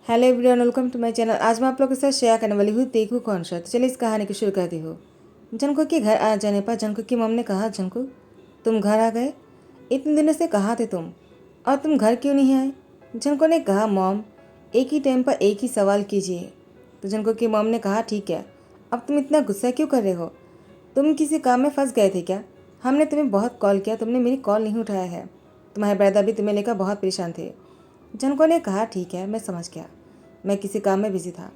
Hello everyone, welcome to my channel. आज मैं आप लोगों के साथ शेयर करने वाली हूँ देखू कौन सा। तो चलिए इस कहानी को शुरू करती हूँ। जंको के घर आ जाने पर जंको की मम ने कहा, जंको तुम घर आ गए, इतने दिनों से कहाँ थे तुम, और तुम घर क्यों नहीं आए। जंको ने कहा, मॉम एक ही टाइम पर एक ही सवाल कीजिए। तो जंको की मॉम ने कहा, ठीक है, अब तुम इतना गुस्सा क्यों कर रहे हो, तुम किसी काम में फंस गए थे क्या। हमने तुम्हें बहुत कॉल किया, तुमने मेरी कॉल नहीं उठाया है। तुम्हारे ब्रदर भी तुम्हें लेकर बहुत परेशान थे। जनको ने कहा, ठीक है, मैं समझ गया, मैं किसी काम में बिजी था,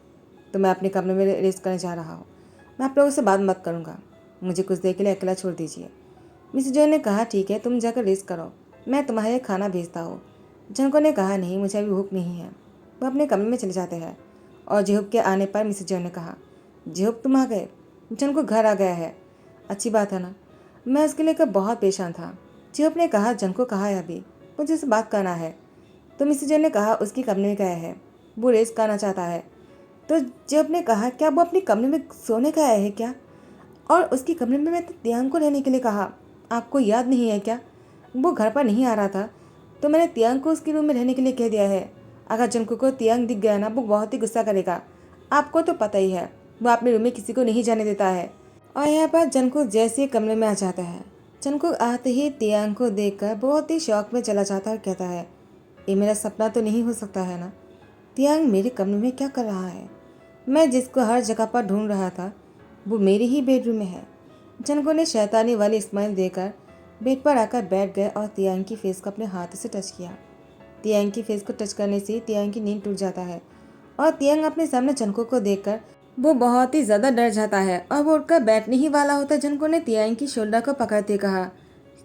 तो मैं अपने कमरे में रेस्ट करने जा रहा हूँ। मैं आप लोगों से बात मत करूँगा, मुझे कुछ देर के लिए अकेला छोड़ दीजिए। मिस जॉय ने कहा, ठीक है, तुम जाकर रेस्ट करो, मैं तुम्हारे लिए खाना भेजता हूँ। जनको ने कहा, नहीं, मुझे अभी भूख नहीं है। वो अपने कमरे में चले जाते हैं। और जेहूब के आने पर मिस जॉय ने कहा, जेहूब तुम आ गए, जनको घर आ गया है, अच्छी बात है ना। मैं उसके लेकर बहुत परेशान था। जेहूब ने कहा, जनको कहा है अभी, मुझे उससे बात करना है। तो मिसेज ने कहा, उसकी कमरे में गया है, वो रेस्ट करना चाहता है। तो जब ने कहा, क्या वो अपने कमरे में सोने का आया है क्या, और उसके कमरे में मैं तो तियांग को रहने के लिए कहा, आपको याद नहीं है क्या, वो घर पर नहीं आ रहा था, तो मैंने तियांग को उसके रूम में रहने के लिए कह दिया है। अगर जंकू को तियांग दिख गया ना, वो बहुत ही गुस्सा करेगा, आपको तो पता ही है, वो अपने रूम में किसी को नहीं जाने देता है। और यहाँ पर जंकू जैसे ही कमरे में आ जाता है, जंकू आते ही तियांग को देखकर बहुत ही शौक में चला जाता है और कहता है, ये मेरा सपना तो नहीं हो सकता है ना, तियांग मेरे कमरे में क्या कर रहा है, मैं जिसको हर जगह पर ढूंढ रहा था वो मेरे ही बेडरूम में है। जंको ने शैतानी वाली स्माइल देकर बेड पर आकर बैठ गए और तियांग की फेस को अपने हाथों से टच किया। तियांग की फेस को टच करने से तियांग की नींद टूट जाता है और तियांग अपने सामने जंको को देखकर वो बहुत ही ज़्यादा डर जाता है और वो उठकर बैठने ही वाला होता है। जंको ने तियांग की शोल्डर को पकड़ते कहा,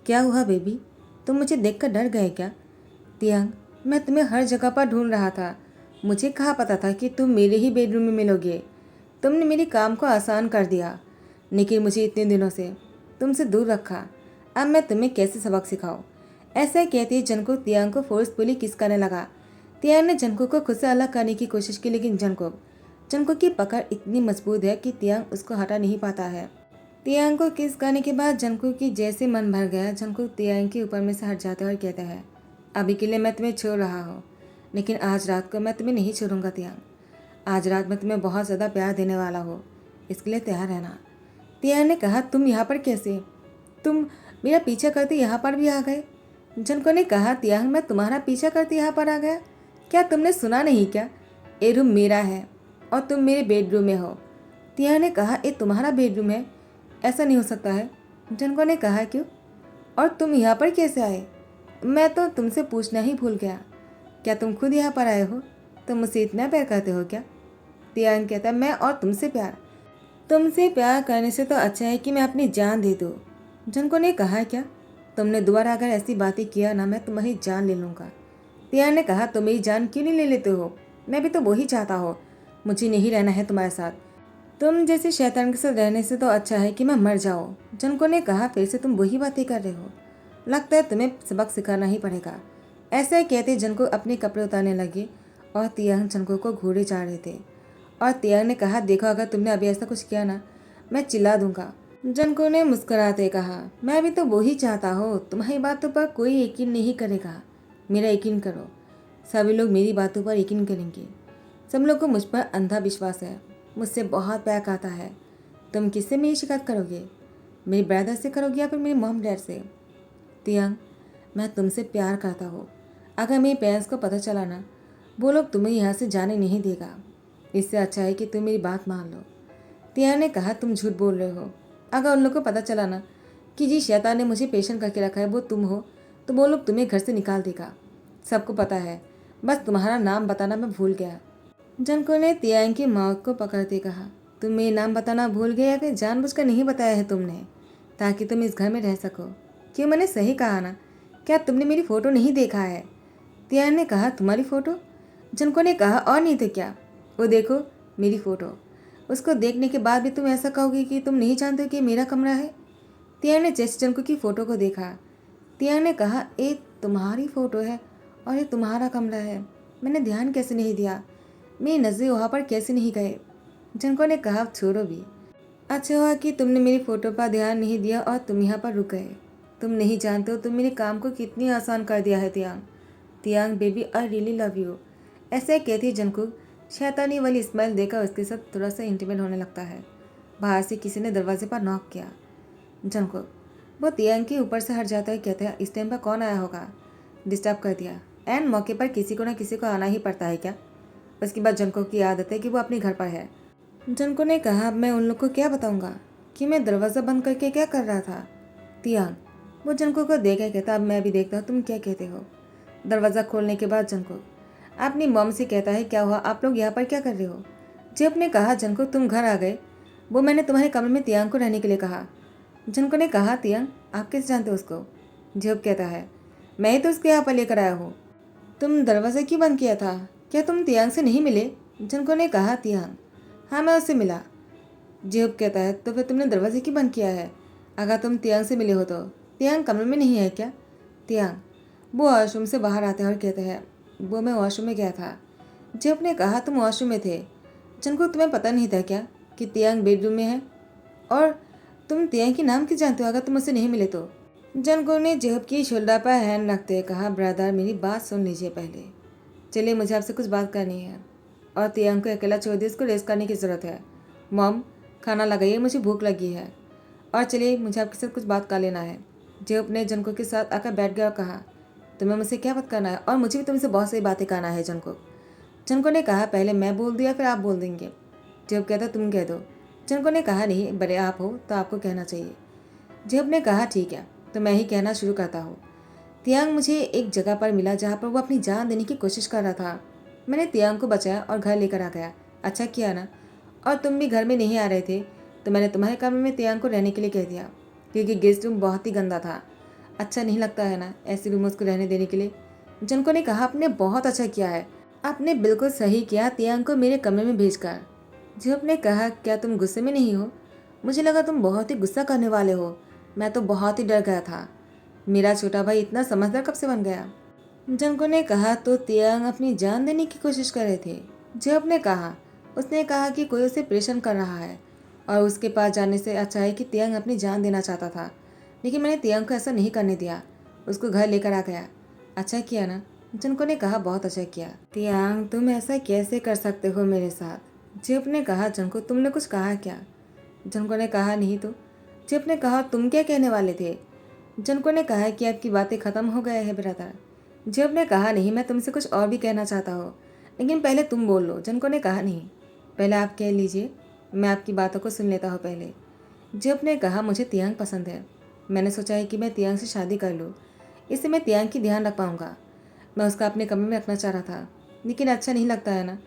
क्या हुआ बेबी, तुम मुझे देखकर डर गए क्या। तियांग, मैं तुम्हें हर जगह पर ढूंढ रहा था, मुझे कहाँ पता था कि तुम मेरे ही बेडरूम में मिलोगे। तुमने मेरे काम को आसान कर दिया, लेकिन मुझे इतने दिनों से तुमसे दूर रखा, अब मैं तुम्हें कैसे सबक सिखाऊं। ऐसा कहते ही जनको तियांग को फोर्सफुली किस करने लगा। तियांग ने जनको को खुद से अलग करने की कोशिश की, लेकिन जनको की पकड़ इतनी मजबूत है कि तियांग उसको हटा नहीं पाता है। तियांग को किस करने के बाद जनको की जैसे मन भर गया, जनको तियांग के ऊपर में से हट जाता है और कहता है, अभी के लिए मैं तुम्हें छोड़ रहा हूँ, लेकिन आज रात को मैं तुम्हें नहीं छोड़ूंगा तियांग। आज रात मैं तुम्हें बहुत ज़्यादा प्यार देने वाला हूँ, इसके लिए तैयार रहना। तियांग ने कहा, तुम यहाँ पर कैसे, तुम मेरा पीछा करते यहाँ पर भी आ गए। जनको ने कहा, तियांग मैं तुम्हारा पीछा करते यहाँ पर आ गया, क्या तुमने सुना नहीं क्या, ये रूम मेरा है और तुम मेरे बेडरूम में हो। तियांग ने कहा, ये तुम्हारा बेडरूम है, ऐसा नहीं हो सकता है। जनको ने कहा, क्यों, और तुम यहाँ पर कैसे आए, मैं तो तुमसे पूछना ही भूल गया, क्या तुम खुद यहाँ पर आए हो, तुम मुझसे इतना प्यार करते हो क्या। तियांग कहता, मैं और तुमसे प्यार करने से तो अच्छा है कि मैं अपनी जान दे दूँ। जनको ने कहा, क्या, तुमने दोबारा अगर ऐसी बातें किया ना, मैं तुम्हारी जान ले लूँगा। तियांग ने कहा, तुम मेरी जान क्यों नहीं ले लेते हो, मैं भी तो वही चाहता हो, मुझे नहीं रहना है तुम्हारे साथ, तुम जैसे शैतान के साथ रहने से तो अच्छा है कि मैं मर जाऊँ। जनको ने कहा, फिर से तुम वही बातें कर रहे हो, लगता है तुम्हें सबक सिखाना ही पड़ेगा। ऐसा ही कहते जनको अपने कपड़े उतारने लगे और तियांग जनको को घूरे जा रहे थे। और तियांग ने कहा, देखो अगर तुमने अभी ऐसा कुछ किया ना, मैं चिल्ला दूंगा। जनको ने मुस्कुराते कहा, मैं भी तो वही चाहता हूँ, तुम्हारी बातों पर कोई यकीन नहीं करेगा, मेरा यकीन करो, सभी लोग मेरी बातों पर यकीन करेंगे। सब लोग को मुझ पर अंधा विश्वास है, मुझसे बहुत प्यार करता है। तुम किससे मेरी शिकायत करोगे, मेरे ब्रदर से करोगे या फिर मेरे मॉम डैड से। तियांग, मैं तुमसे प्यार करता हूँ, अगर मेरे पेरेंट्स को पता चला ना, वो लोग तुम्हें यहाँ से जाने नहीं देगा, इससे अच्छा है कि तुम मेरी बात मान लो। तियांग ने कहा, तुम झूठ बोल रहे हो, अगर उन लोग को पता चला ना कि जी शैतान ने मुझे पेशेंट करके रखा है वो तुम हो, तो वो लोग तुम्हें घर से निकाल देगा, सबको पता है, बस तुम्हारा नाम बताना मैं भूल गया। जनको ने तियांग की माउथ को पकड़ते कहा, तुम मेरे नाम बताना भूल गए या फिर जानबूझकर नहीं बताया है तुमने, ताकि तुम इस घर में रह सको। क्यों, मैंने सही कहा ना, क्या तुमने मेरी फ़ोटो नहीं देखा है। तियांग ने कहा, तुम्हारी फ़ोटो। जनको ने कहा, और नहीं तो क्या, वो देखो मेरी फ़ोटो, उसको देखने के बाद भी तुम ऐसा कहोगे कि तुम नहीं जानते हो कि मेरा कमरा है। तियांग ने जैसे जनको की फ़ोटो को देखा, तियांग ने कहा, ये तुम्हारी फ़ोटो है और ये तुम्हारा कमरा है, मैंने ध्यान कैसे नहीं दिया, मेरी नज़रें वहाँ पर कैसे नहीं गए। जनको ने कहा, छोड़ो भी, अच्छा हुआ कि तुमने मेरी फ़ोटो पर ध्यान नहीं दिया और तुम यहाँ पर रुक गए। तुम नहीं जानते हो तुम मेरे काम को कितनी आसान कर दिया है Taehyung. Taehyung baby, I really love you, ऐसे कहती जंकुक शैतानी वाली स्माइल देकर उसके साथ थोड़ा सा इंटीमेट होने लगता है। बाहर से किसी ने दरवाजे पर नॉक किया। जंकुक वो तियांग के ऊपर से हट जाता है, कहता है इस टाइम पर कौन आया होगा, डिस्टर्ब कर दिया। एंड मौके पर किसी को ना किसी को आना ही पड़ता है क्या। उसके बाद जंकुक की आदत है कि वो अपने घर पर है। जंकुक ने कहा अब मैं उन लोग को क्या बताऊंगा कि मैं दरवाज़ा बंद करके क्या कर रहा था। तियांग वो जंकुक को देख के कहता अब मैं भी देखता हूँ तुम क्या कहते हो। दरवाज़ा खोलने के बाद जंकुक अपनी मॉम से कहता है क्या हुआ, आप लोग यहाँ पर क्या कर रहे हो। जेब ने कहा जंकुक तुम घर आ गए, वो मैंने तुम्हारे कमरे में तियांग को रहने के लिए कहा। जंकुक ने कहा तियांग आप कैसे जानते हो उसको। जेब कहता है मैं ही तो उसके यहाँ पर लेकर आया हूँ। तुम दरवाज़ा क्यों बंद किया था, क्या तुम तियांग से नहीं मिले। जंकुक ने कहा तियांग हाँ मैं उससे मिला। जेब कहता है तो फिर तुमने दरवाजे क्यों बंद किया है, अगर तुम तियांग से मिले हो तो तियांग कमरे में नहीं है क्या। तियांग वो वॉशरूम से बाहर आता है और कहता है वो मैं वॉशरूम में गया था। जेब ने कहा तुम वॉशरूम में थे, जंकुक तुम्हें पता नहीं था क्या कि तियांग बेडरूम में है, और तुम तियांग के नाम क्यों जानते हो अगर तुम उससे नहीं मिले तो। जंकुक ने जेब की शोल्डर पर हैंड रखते हुए कहा ब्रदर मेरी बात सुन लीजिए पहले, चलिए मुझे आपसे कुछ बात करनी है, और तियांग को अकेला छोड़ दिए, उसको रेस्ट करने की ज़रूरत है। मॉम खाना लगाइए मुझे भूख लगी है, और चलिए मुझे आपके साथ कुछ बात कर लेना है। जेब ने जंकुक के साथ आकर बैठ गया और कहा तुम्हें मुझसे क्या बात करना है, और मुझे भी तुमसे बहुत सारी बातें करना है। जंकुक ने कहा पहले मैं बोल दूँ या फिर आप बोल देंगे। जेब कहता तुम कह दो। जंकुक ने कहा नहीं बड़े आप हो तो आपको कहना चाहिए। जेब ने कहा ठीक है तो मैं ही कहना शुरू करता हूँ। तियांग मुझे एक जगह पर मिला जहाँ पर वो अपनी जान देने की कोशिश कर रहा था। मैंने तियांग को बचाया और घर लेकर आ गया, अच्छा किया ना। और तुम भी घर में नहीं आ रहे थे तो मैंने तुम्हारे कमरे में तियांग को रहने के लिए कह दिया, क्योंकि गेस्ट रूम बहुत ही गंदा था। अच्छा नहीं लगता है ना ऐसे रूम उसको रहने देने के लिए। जंकुक ने कहा आपने बहुत अच्छा किया है, आपने बिल्कुल सही किया तियांग को मेरे कमरे में भेजकर। जेब ने कहा क्या तुम गुस्से में नहीं हो, मुझे लगा तुम बहुत ही गुस्सा करने वाले हो, मैं तो बहुत ही डर गया था। मेरा छोटा भाई इतना समझदार कब से बन गया। जंकुक ने कहा तो तियांग अपनी जान देने की कोशिश कर रहे थे। जेब ने कहा उसने कहा कि कोई उसे परेशान कर रहा है और उसके पास जाने से अच्छा है कि तियांग अपनी जान देना चाहता था, लेकिन मैंने तियांग को ऐसा नहीं करने दिया, उसको घर लेकर आ गया। अच्छा किया ना। जंकुक ने कहा बहुत अच्छा किया। तियांग तुम ऐसा कैसे कर सकते हो मेरे साथ। जेब ने कहा जंकुक तुमने कुछ कहा क्या। जंकुक ने कहा नहीं तो। जेब ने कहा तुम क्या कहने वाले थे। जंकुक ने कहा कि आपकी बातें ख़त्म हो गए हैं ब्रदर। जेब ने कहा नहीं मैं तुमसे कुछ और भी कहना चाहता हूँ, लेकिन पहले तुम बोल लो। जंकुक ने कहा नहीं पहले आप कह लीजिए, मैं आपकी बातों को सुन लेता हूँ पहले। जेब ने कहा मुझे तियांग पसंद है, मैंने सोचा है कि मैं तियांग से शादी कर लूँ, इससे मैं तियांग की ध्यान रख पाऊँगा। मैं उसका अपने कमरे में रखना चाह रहा था, लेकिन अच्छा नहीं लगता है ना,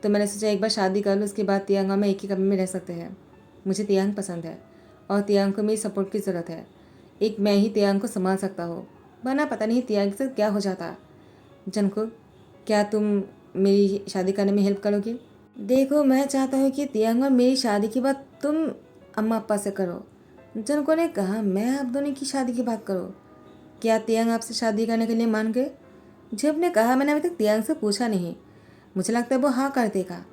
तो मैंने सोचा एक बार शादी कर लूँ, उसके बाद तियांग और मैं एक ही कमरे में रह सकते हैं। मुझे तियांग पसंद है और तियांग को मेरी सपोर्ट की ज़रूरत है, एक मैं ही तियांग को संभाल सकता हूँ, वरना पता नहीं तियांग के साथ क्या हो जाता। जंकुक क्या तुम मेरी शादी करने में हेल्प करोगे। देखो मैं चाहता हूँ कि तियांग और मेरी शादी की बात तुम अम्मा पापा से करो। जंकुक ने कहा मैं आप दोनों की शादी की बात करो, क्या तियांग आपसे शादी करने के लिए मान गए। जेब ने कहा मैंने अभी तक तियांग से पूछा नहीं, मुझे लगता है वो हाँ कर देगा,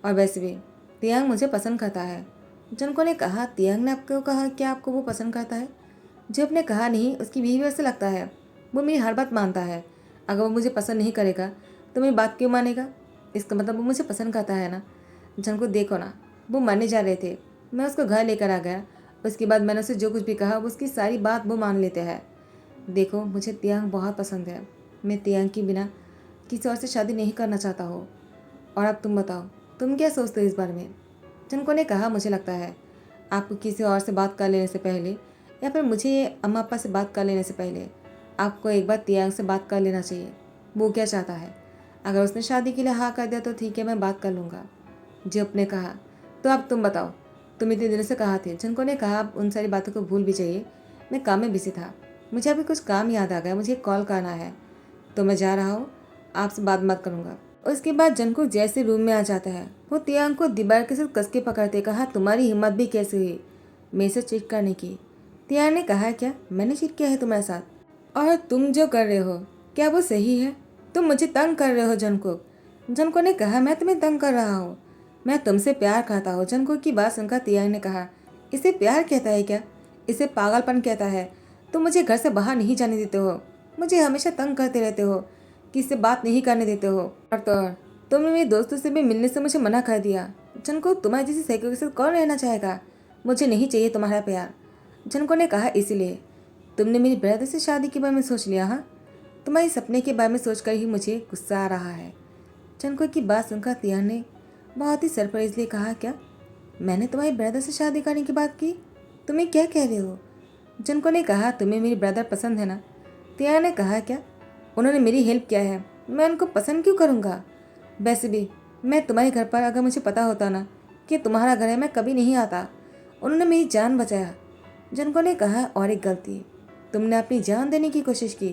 और वैसे भी तियांग मुझे पसंद करता है। जंकुक ने कहा तियांग ने आपको कहा कि आपको वो पसंद करता है। जेब ने कहा नहीं उसकी बिहेवियर से लगता है वो मेरी हर बात मानता है, अगर वो मुझे पसंद नहीं करेगा तो मेरी बात क्यों मानेगा, इसका मतलब वो मुझे पसंद करता है ना। जंकुक देखो ना वो मरने जा रहे थे, मैं उसको घर लेकर आ गया, उसके बाद मैंने उसे जो कुछ भी कहा वो उसकी सारी बात वो मान लेते हैं। देखो मुझे तियांग बहुत पसंद है, मैं तियांग के बिना किसी और से शादी नहीं करना चाहता हूँ, और अब तुम बताओ तुम क्या सोचते हो इस बारे में। जंकुक ने कहा मुझे लगता है आपको किसी और से बात कर लेने से पहले या फिर मुझे अम्मा पापा से बात कर लेने से पहले आपको एक बार तियांग से बात कर लेना चाहिए, वो क्या चाहता है। अगर उसने शादी के लिए हाँ कर दिया तो ठीक है मैं बात कर लूँगा। जेब ने कहा तो अब तुम बताओ तुम इतने दिनों से कहाँ थे। जंकुक ने कहा आप उन सारी बातों को भूल भी जाइए, मैं काम में बिजी था, मुझे अभी कुछ काम याद आ गया, मुझे कॉल करना है तो मैं जा रहा हूँ, आपसे बात मत करूँगा। उसके बाद जंकुक जैसे रूम में आ जाता है वो तियांग को दीवार के साथ कस के पकड़ते कहा तुम्हारी हिम्मत भी कैसे हुई मेरे से चीट करने की। तियांग ने कहा क्या मैंने चीट किया है तुम्हारे साथ, और तुम जो कर रहे हो क्या वो सही है, तुम मुझे तंग कर रहे हो। जंकुक जंकुक ने कहा मैं तुम्हें तंग कर रहा हूँ, मैं तुमसे प्यार करता हूँ। जंकुक की बात सुनकर तियांग ने कहा इसे प्यार कहता है क्या, इसे पागलपन कहता है। तुम मुझे घर से बाहर नहीं जाने देते हो, मुझे हमेशा तंग करते रहते हो, किसी से बात नहीं करने देते हो, और तो और तुमने मेरे दोस्तों से भी मिलने से मुझे मना कर दिया। जनको, तुम्हारी जैसी साइको के साथ कौन रहना चाहेगा? मुझे नहीं चाहिए तुम्हारा प्यार। जनको ने कहा, इसीलिए तुमने मेरी ब्रदर से शादी के बारे में सोच लिया? हाँ, तुम्हारे सपने के बारे में सोचकर ही मुझे गुस्सा आ रहा है। जनको की बात सुनकर तियान ने बहुत ही सरप्राइजली कहा, क्या मैंने तुम्हारी ब्रदर से शादी करने की बात की? तुम्हें क्या कह रहे हो? जनको ने कहा, तुम्हें मेरी ब्रदर पसंद है ना? तियान ने कहा, क्या उन्होंने मेरी हेल्प किया है, मैं उनको पसंद क्यों करूँगा? वैसे भी मैं तुम्हारे घर पर अगर मुझे पता होता ना कि तुम्हारा घर है, मैं कभी नहीं आता। उन्होंने मेरी जान बचाया। जनको ने कहा, और एक गलती, तुमने अपनी जान देने की कोशिश की।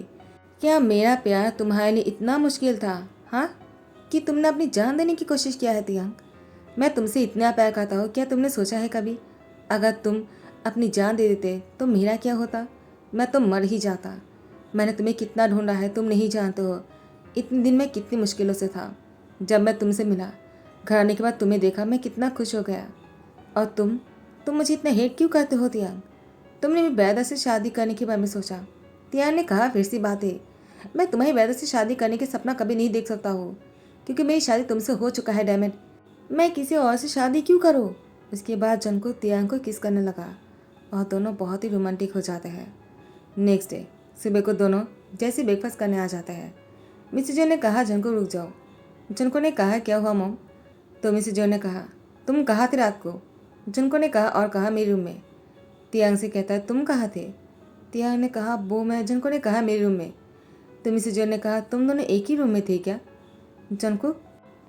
क्या मेरा प्यार तुम्हारे लिए इतना मुश्किल था, हाँ, कि तुमने अपनी जान देने की कोशिश किया है? तियांग, मैं तुमसे इतना प्यार करता हूँ, क्या तुमने सोचा है कभी अगर तुम अपनी जान दे देते तो मेरा क्या होता? मैं तो मर ही जाता। मैंने तुम्हें कितना ढूंढा है, तुम नहीं जानते हो। इतने दिन मैं कितनी मुश्किलों से था। जब मैं तुमसे मिला, घर आने के बाद तुम्हें देखा, मैं कितना खुश हो गया। और तुम मुझे इतना हेट क्यों करते हो तियांग? तुमने मेरी ब्रदर से शादी करने के बारे में सोचा? तियांग ने कहा, फिर सी बात है, मैं तुम्हारी ब्रदर से शादी करने के सपना कभी नहीं देख सकता हूँ, क्योंकि मेरी शादी तुमसे हो चुका है डैमेट। मैं किसी और से शादी क्यों करूँ? उसके बाद जनको तियांग को किस करने लगा और दोनों बहुत ही रोमांटिक हो जाते हैं। नेक्स्ट डे सुबह को दोनों जैसे ब्रेकफास्ट करने आ जाते हैं। मिसेस जो ने कहा, जनको रुक जाओ। जनको ने कहा, क्या हुआ मॉम? तो मिसेस जो ने कहा, तुम कहाँ थे रात को? जनको ने कहा, और कहा, मेरे रूम में। तियांग से कहता है, तुम कहाँ थे? तियांग ने कहा, वो मैं। जनको ने कहा, मेरे रूम में। तो मिसेस जो ने कहा, तुम दोनों एक ही रूम में थे क्या? जनको,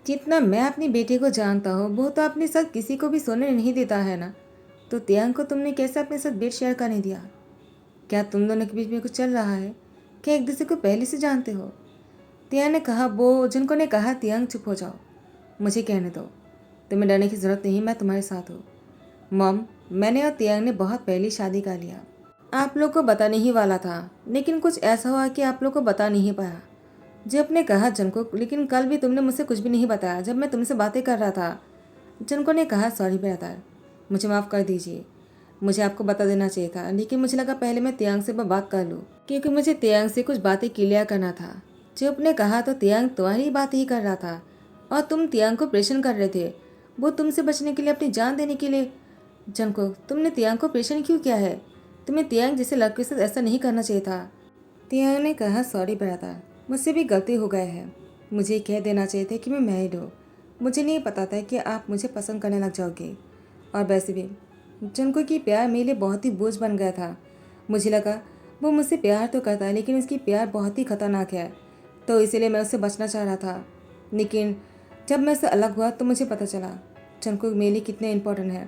जितना मैं अपनी बेटी को जानता हूँ, वो तो अपने साथ किसी को भी सोने नहीं देता है ना। तो तियांग को तुमने कैसे अपने साथ बेड शेयर करने दिया? क्या तुम दोनों के बीच में कुछ चल रहा है? क्या एक दूसरे को पहले से जानते हो? तियांग ने कहा, वो। जनको ने कहा, तियांग चुप हो जाओ, मुझे कहने दो। तुम्हें डरने की ज़रूरत नहीं, मैं तुम्हारे साथ हूँ। मॉम, मैंने और तियांग ने बहुत पहले शादी कर लिया। आप लोग को बताने ही वाला था, लेकिन कुछ ऐसा हुआ कि आप लोग को बता नहीं पाया। जब ने कहा, जनको, लेकिन कल भी तुमने मुझसे कुछ भी नहीं बताया जब मैं तुमसे बातें कर रहा था। जनको ने कहा, सॉरी ब्रदर, मुझे माफ़ कर दीजिए। मुझे आपको बता देना चाहिए था, लेकिन मुझे लगा पहले मैं तियांग से बात कर लूँ, क्योंकि मुझे तियांग से कुछ बातें क्लियर करना था। जब ने कहा, तो तियांग तुम्हारी बात ही कर रहा था और तुम तियांग को परेशान कर रहे थे, वो तुमसे बचने के लिए, अपनी जान देने के लिए। जनको, तुमने तियांग को परेशान क्यों किया है? तुम्हें तियांग जैसे लड़के के साथ ऐसा नहीं करना चाहिए था। तियांग ने कहा, सॉरी ब्रदर, मुझसे भी गलती हो गई है। मुझे कह देना चाहिए था कि मैं मैरिड हूँ। मुझे नहीं पता था कि आप मुझे पसंद करने लग जाओगे। और वैसे भी जनको की प्यार मेरे लिए बहुत ही बोझ बन गया था। मुझे लगा वो मुझसे प्यार तो करता है, लेकिन उसकी प्यार बहुत ही खतरनाक है, तो इसीलिए मैं उससे बचना चाह रहा था। लेकिन जब मैं उससे अलग हुआ तो मुझे पता चला जनको मेरे लिए कितने इम्पोर्टेंट है।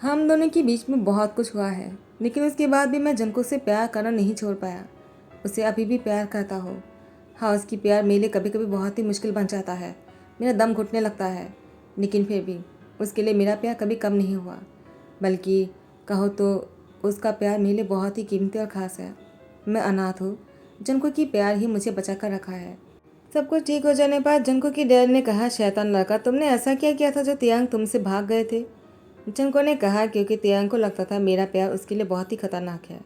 हम दोनों के बीच में बहुत कुछ हुआ है, लेकिन उसके बाद भी मैं जनको से प्यार करना नहीं छोड़ पाया। उसे अभी भी प्यार करता हूँ। हाँ, उसकी प्यार मेरे लिए कभी कभी बहुत ही मुश्किल बन जाता है, मेरा दम घुटने लगता है, लेकिन फिर भी उसके लिए मेरा प्यार कभी कम नहीं हुआ, बल्कि कहो तो उसका प्यार मेरे लिए बहुत ही कीमती और ख़ास है। मैं अनाथ हूँ, जनको की प्यार ही मुझे बचा कर रखा है। सब कुछ ठीक हो जाने पर जनको की डैड ने कहा, शैतान लड़का, तुमने ऐसा क्या किया था जो तियांग तुमसे भाग गए थे? जनको ने कहा, क्योंकि तियांग को लगता था मेरा प्यार उसके लिए बहुत ही खतरनाक है।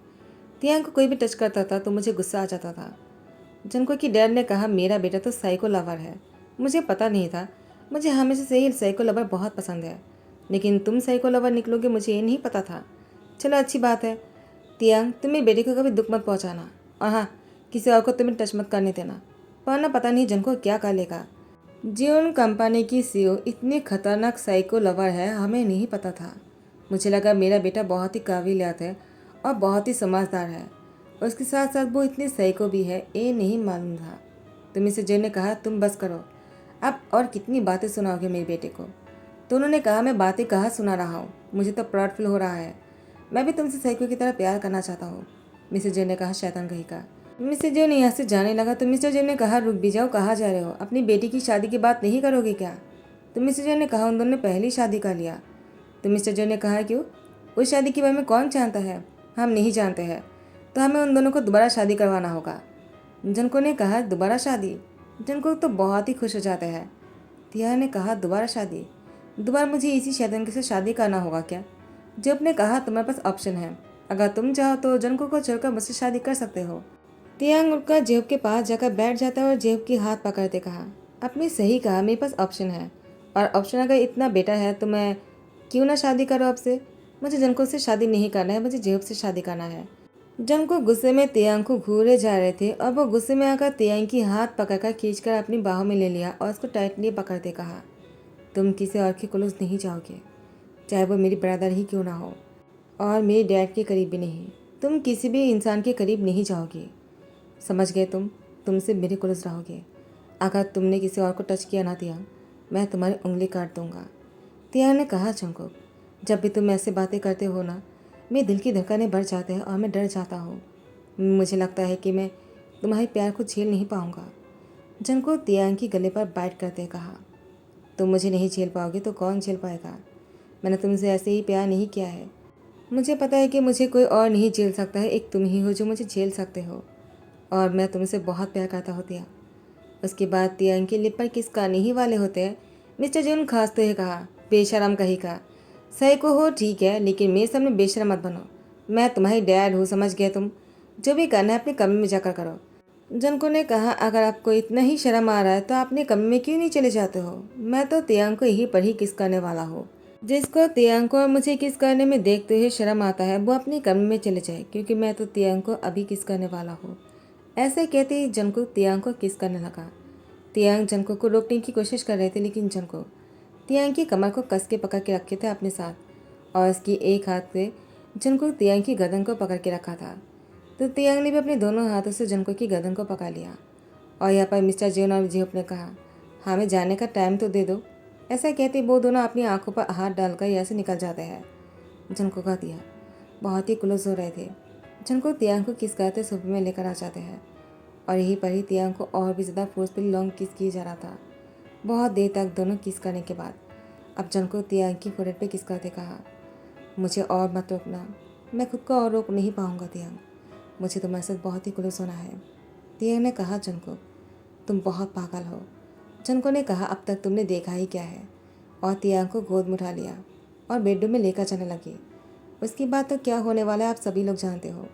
तियांग को कोई भी टच करता था तो मुझे गुस्सा आ जाता था। जनको की डैड ने कहा, मेरा बेटा तो साइको लवर है। मुझे पता नहीं था, मुझे हमेशा से ही साइको लवर बहुत पसंद है, लेकिन तुम साइको लवर निकलोगे मुझे ये नहीं पता था। चलो अच्छी बात है। तियांग, तुम मेरी बेटी को कभी दुख मत पहुंचाना, और हाँ, किसी और को तुम्हें टच मत करने देना, वरना पता नहीं जनको क्या कर लेगा। जियोन कंपनी की सीईओ इतनी खतरनाक साइको लवर है, हमें नहीं पता था। मुझे लगा मेरा बेटा बहुत ही काबिलियत है और बहुत ही समझदार है, उसके साथ साथ वो इतनी साइको भी है, ये नहीं मालूम था। तो मिसेस जे ने कहा, तुम बस करो, अब और कितनी बातें सुनाओगे मेरे बेटे को? तो उन्होंने कहा, मैं बातें कहाँ सुना रहा हूँ, मुझे तो प्राउड फील हो रहा है। मैं भी तुमसे साइको की तरह प्यार करना चाहता हूँ। मिसेस जे ने कहा, शैतान कहीं का। मिसेस जे ने यहाँ से जाने लगा तो मिस्टर जे ने कहा, रुक भी जाओ, कहाँ जा रहे हो? अपनी बेटी की शादी की बात नहीं करोगे क्या? तो मिस्टर जे ने कहा, उन दोनों ने पहली शादी कर लिया। तो मिस्टर जे ने कहा, क्यों? उस शादी के बारे में कौन जानता है? हम नहीं जानते हैं, तो हमें उन दोनों को दोबारा शादी करवाना होगा। जनको ने कहा, दोबारा शादी? जनको तो बहुत ही खुश हो जाते हैं। तिया ने कहा, दोबारा शादी? दोबारा मुझे इसी शैतान के साथ शादी करना होगा क्या? जब ने कहा, तुम्हारे पास ऑप्शन है, अगर तुम चाहो तो जनको को छोड़कर मुझसे शादी कर सकते हो। तियांग उठकर जेब के पास जाकर बैठ जाता है और जेब की हाथ पकड़ते कहा, आपने सही कहा, मेरे पास ऑप्शन है। और ऑप्शन अगर इतना बेटर है तो मैं क्यों ना शादी करूँ आपसे। मुझे जंको से शादी नहीं करना है, मुझे जेब से शादी करना है। जंको गुस्से में तियांग को घूरे जा रहे थे और वो गुस्से में आकर तियांग की हाथ पकड़कर खींचकर अपनी बाहों में ले लिया और उसको टाइटली पकड़ते कहा, तुम किसी और के क्लोज नहीं जाओगे, चाहे वो मेरी ब्रदर ही क्यों ना हो और मेरे डैड के करीब भी नहीं। तुम किसी भी इंसान के करीब नहीं जाओगे, समझ गए। तुमसे मेरे क्लोज रहोगे। अगर तुमने किसी और को टच किया ना तियांग, मैं तुम्हारी उंगली काट दूंगा। तियांग ने कहा, जंको जब भी तुम ऐसे बातें करते हो ना, मेरे दिल की धड़कनें बढ़ जाते हैं और मैं डर जाता हूँ। मुझे लगता है कि मैं तुम्हारे प्यार को झेल नहीं पाऊँगा। जंको तियांग की गले पर बाइट करते कहा, तुम मुझे नहीं झेल पाओगे तो कौन झेल पाएगा। मैंने तुमसे ऐसे ही प्यार नहीं किया है। मुझे पता है कि मुझे कोई और नहीं झेल सकता है, एक तुम ही हो जो मुझे झेल सकते हो और मैं तुमसे बहुत प्यार करता हूँ तियांग। उसके बाद तियांग के लिप पर किस करने ही वाले होते हैं। मिस्टर जून खांसते हुए कहा, बेशरम कहीं का। सही को हो ठीक है, लेकिन मेरे सामने बेशरम मत बनो। मैं तुम्हारी डैड हूँ, समझ गए। तुम जो भी करना है अपने कमरे में जाकर करो। जनको ने कहा, अगर आपको इतना ही शर्म आ रहा है तो अपने कमरे में क्यों नहीं चले जाते हो। मैं तो तियांग को यहीं पर ही किस करने वाला हूँ। जिसको तियांग को और मुझे किस करने में देखते हुए शर्म आता है वो अपने कमरे में चले जाए, क्योंकि मैं तो तियांग को अभी किस करने वाला हूँ। ऐसे कहते ही जंको तियांग को किस करने लगा। तियांग जंको को रोकने की कोशिश कर रहे थे, लेकिन जंको तियांग की कमर को कस के पकड़ के रखे थे अपने साथ और उसकी एक हाथ से जंको तियांग की गर्दन को पकड़ के रखा था। तो तियांग ने भी अपने दोनों हाथों से जंको की गर्दन को पकड़ लिया। और यहाँ पर मिस्टर जेन और जियोप ने कहा, हमें जाने का टाइम तो दे दो। ऐसा कहते वो दोनों अपनी आंखों पर हाथ डालकर यहाँ से निकल जाते हैं। जंको का तियांग बहुत ही क्लोज हो रहे थे। जंको तियांग को किस करते सोफे में लेकर आ जाते हैं और यहीं पर ही तियांग को और भी ज़्यादा फोर्सफुली लॉन्ग किस किया जा रहा था। बहुत देर तक दोनों किस करने के बाद अब जंको तियांग की फोrehead पे किस करते कहा, मुझे और मत रोकना, मैं खुद को और रोक नहीं पाऊंगा तियांग, मुझे तुम्हारे साथ बहुत ही क्लोज होना है। तियांग ने कहा, जंको तुम बहुत पागल हो। जंको ने कहा, अब तक तुमने देखा ही क्या है। और तियांग को गोद में उठा लिया और बेडरूम में लेकर जाने लगी। उसके बाद तो क्या होने वाला है आप सभी लोग जानते हो।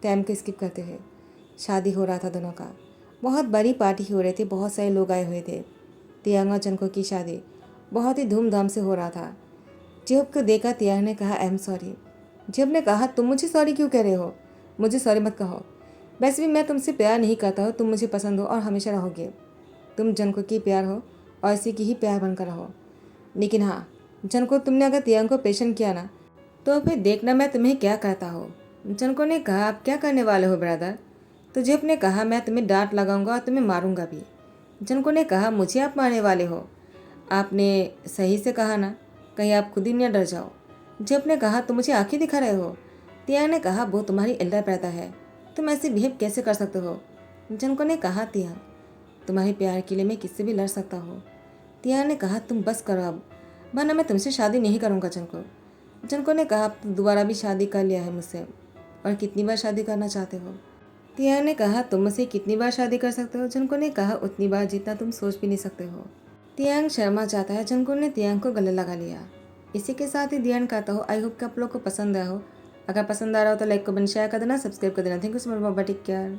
टाइम को स्किप करते हुए शादी हो रहा था दोनों का। बहुत बड़ी पार्टी हो रही थी, बहुत सारे लोग आए हुए थे। तियांग और जंको की शादी बहुत ही धूमधाम से हो रहा था। जेब को देखा तियांग ने कहा, आई एम सॉरी। जेब ने कहा, तुम मुझे सॉरी क्यों कह रहे हो, मुझे सॉरी मत कहो। वैसे भी मैं तुमसे प्यार नहीं करता हूँ, तुम मुझे पसंद हो और हमेशा रहोगे। तुम जंको की प्यार हो और इसी की ही प्यार बनकर रहो। लेकिन हाँ जंको, तुमने अगर तियांग को पेशेंट किया ना तो फिर देखना मैं तुम्हें क्या करता हूँ। जंको ने कहा, आप क्या करने वाले हो ब्रदर। तो जेब ने कहा, मैं तुम्हें डांट लगाऊंगा और तुम्हें मारूंगा भी। जंको ने कहा, मुझे आप मारने वाले हो, आपने सही से कहा ना, कहीं आप खुद ही न डर जाओ। जेब ने कहा, तुम मुझे आंखें दिखा रहे हो। तियांग ने कहा, वो तुम्हारी एल्डर ब्रदर है, तुम ऐसे बिहेव कैसे कर सकते हो। जंको ने कहा, तियांग तुम्हारे प्यार के लिए मैं किससे भी लड़ सकता हूँ। तियांग ने कहा, तुम बस करो अब, वरना मैं तुमसे शादी नहीं करूँगा। जंको ने कहा, अब तो दोबारा भी शादी कर लिया है मुझसे, और कितनी बार शादी करना चाहते हो। तियांग ने कहा, तुम मुझसे कितनी बार शादी कर सकते हो। जंको ने कहा, उतनी बार जितना तुम सोच भी नहीं सकते हो। तियांग शर्मा जाता है। जंको ने तियांग को गले लगा लिया। इसी के साथ ही ध्यान करता हो। आई होप कि आप लोग को पसंद आया हो। अगर पसंद आ रहा हो तो लाइक कमेंट शेयर कर देना, सब्सक्राइब कर देना। Thank you so much, bye, take care.